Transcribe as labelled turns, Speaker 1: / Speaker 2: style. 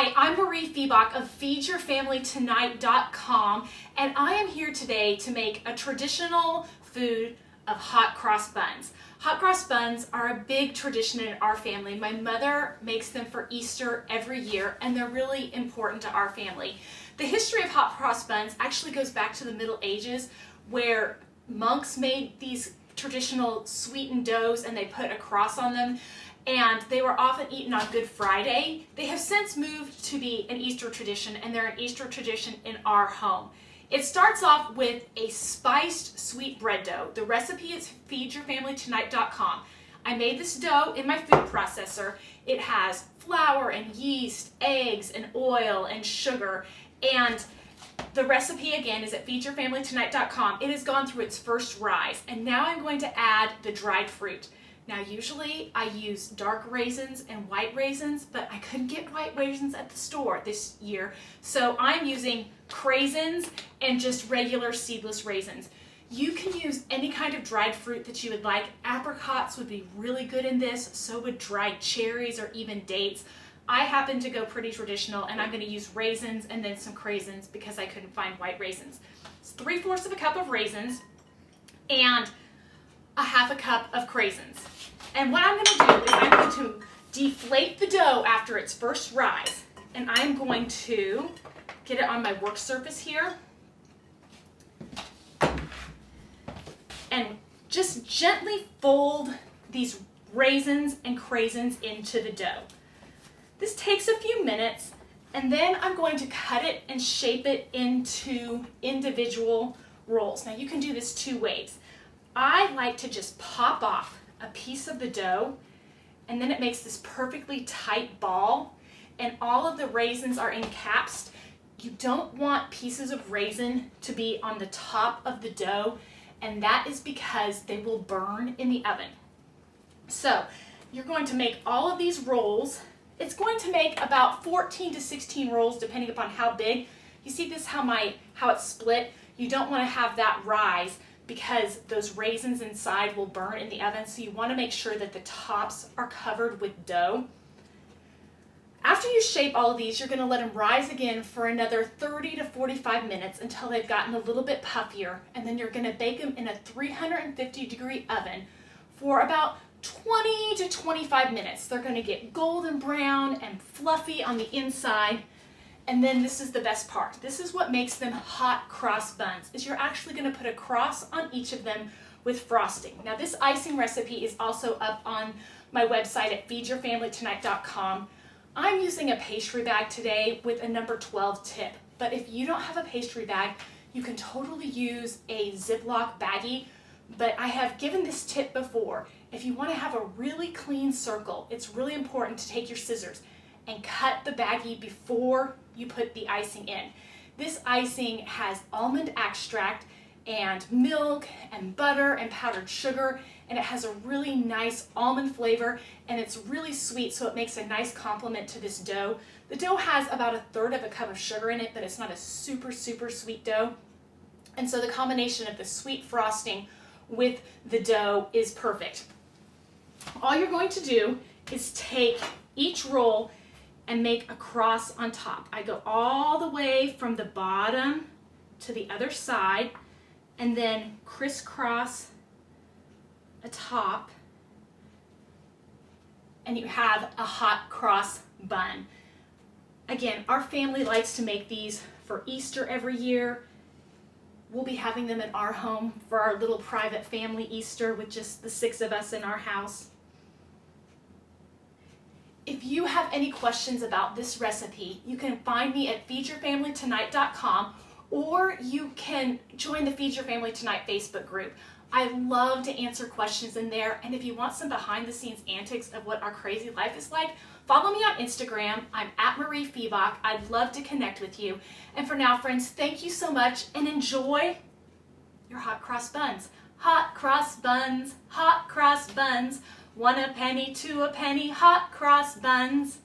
Speaker 1: Hi, I'm Mariefiebach of FeedYourFamilyTonight.com, and I am here today to make a traditional food of hot cross buns. Hot cross buns are a big tradition in our family. My mother makes them for Easter every year, and they're really important to our family. The history of hot cross buns actually goes back to the Middle Ages, where monks made these traditional sweetened doughs and they put a cross on them, and they were often eaten on Good Friday. They have since moved to be an Easter tradition, and they're an Easter tradition in our home. It starts off with a spiced sweet bread dough. The recipe is FeedYourFamilyTonight.com. I made this dough in my food processor. It has flour and yeast, eggs and oil and sugar, and the recipe again is at FeedYourFamilyTonight.com. It has gone through its first rise, and now I'm going to add the dried fruit. Now usually I use dark raisins and white raisins, but I couldn't get white raisins at the store this year, so I'm using craisins and just regular seedless raisins. You can use any kind of dried fruit that you would like. Apricots would be really good in this, so would dried cherries or even dates. I happen to go pretty traditional, and I'm going to use raisins and then some craisins because I couldn't find white raisins. It's 3/4 of a cup of raisins and a 1/2 cup of craisins. And what I'm going to do is I'm going to deflate the dough after its first rise, and I'm going to get it on my work surface here and just gently fold these raisins and craisins into the dough. This takes a few minutes, and then I'm going to cut it and shape it into individual rolls. Now you can do this 2 ways. I like to just pop off a piece of the dough, and then it makes this perfectly tight ball, and all of the raisins are encapsulated. You don't want pieces of raisin to be on the top of the dough, and that is because they will burn in the oven. So you're going to make all of these rolls. It's going to make about 14 to 16 rolls depending upon how big. You see this, how it's split? You don't want to have that rise because those raisins inside will burn in the oven, so you want to make sure that the tops are covered with dough. After you shape all of these, you're going to let them rise again for another 30 to 45 minutes until they've gotten a little bit puffier, and then you're going to bake them in a 350-degree oven for about 20 to 25 minutes. They're going to get golden brown and fluffy on the inside. And then this is the best part. This is what makes them hot cross buns, is you're actually going to put a cross on each of them with frosting. Now this icing recipe is also up on my website at FeedYourFamilyTonight.com. I'm using a pastry bag today with a number 12 tip, but if you don't have a pastry bag, you can totally use a Ziploc baggie, but I have given this tip before. If you want to have a really clean circle, it's really important to take your scissors and cut the baggie before you put the icing in. This icing has almond extract and milk and butter and powdered sugar, and it has a really nice almond flavor, and it's really sweet, so it makes a nice complement to this dough. The dough has about 1/3 of a cup of sugar in it, but it's not a super sweet dough. And so the combination of the sweet frosting with the dough is perfect. All you're going to do is take each roll and make a cross on top. I go all the way from the bottom to the other side and then crisscross a top, and you have a hot cross bun. Again, our family likes to make these for Easter every year. We'll be having them in our home for our little private family Easter with just the 6 of us in our house. If you have any questions about this recipe, you can find me at FeedYourFamilyTonight.com, or you can join the Feed Your Family Tonight Facebook group. I love to answer questions in there, and if you want some behind the scenes antics of what our crazy life is like, follow me on Instagram. I'm at Mariefiebach. I'd love to connect with you. And for now, friends, thank you so much, and enjoy your hot cross buns. Hot cross buns, hot cross buns. 1 a penny, 2 a penny, hot cross buns.